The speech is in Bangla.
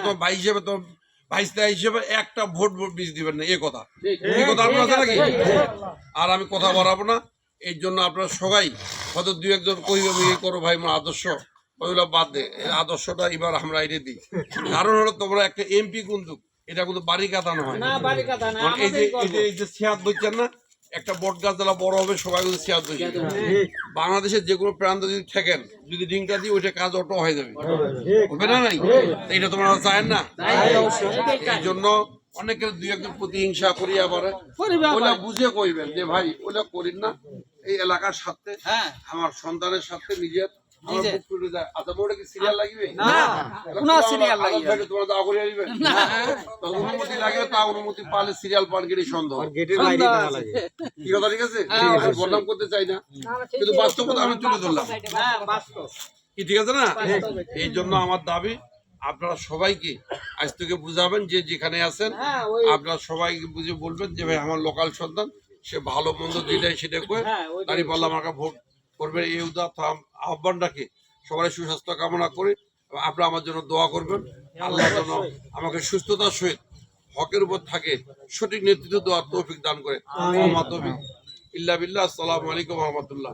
তোমার ভাই হিসেবে তোমার ভাইস্তা হিসেবে একটা ভোট বীজ দিবেন না, এই কথা আপনার আছে নাকি? আর আমি কথা বাড়াবো না, এই জন্য আপনারা সবাই হয়তো দুই একজন কইবে এই করো ভাই আমার আদর্শ, ওইগুলো বাদ দে, আদর্শটা এবার আমরা এটা দিই। কারণ হলো তোমরা একটা এমপি কিন্তু এটা কিন্তু বাড়ি কাটা নয়, এই যে সিয়াদ বলছেন না, একটা বট গাছ যারা বড় হবে সবাই কিন্তু সিয়াদ বলছে। বাংলাদেশের যে কোনো প্রান্ত যদি থাকেন, যদি রিংটা দিই ওইটা কাজ অটো হয়ে যাবে, হবে না? নাই এটা তোমরা চায়েন না? এই জন্য অনেকের দুই একজন প্রতিহিংসা করিয়া পারে, ওইটা বুঝে কইবেন যে ভাই ওইটা করিন না, এই এলাকার সাথে আমার সন্তানের সাথে নিজের সিরিয়াল লাগবে অনুমতি লাগে, তা অনুমতি পালে সিরিয়াল পান গেটে সন্দেহ, কি কথা? ঠিক আছে, বদনাম করতে চাই না, কিন্তু বাস্তবতা আমি তুলে ধরলাম, কি ঠিক আছে না? এই জন্য আমার দাবি আপনারা সবাইকে আজ থেকে বুঝাবেন, যে যেখানে আছেন আপনারা সবাইকে বুঝে বলবেন যে ভাই আমার লোকাল সন্তান, সে ভালো মন্দ যেটাই সেটা করে দাঁড়িপাল্লা আমাকে ভোট করবে, এই আহ্বান রাখে সবাই সুস্বাস্থ্য কামনা করে আপনারা আমার জন্য দোয়া করবেন। আল্লাহ যেন আমাকে সুস্থতার সহিত হকের উপর থাকে সঠিক নেতৃত্ব দেওয়ার তৌফিক দান করে। ইল্লা বিল্লাহ। আসসালামু আলাইকুম ওয়া রাহমাতুল্লাহ।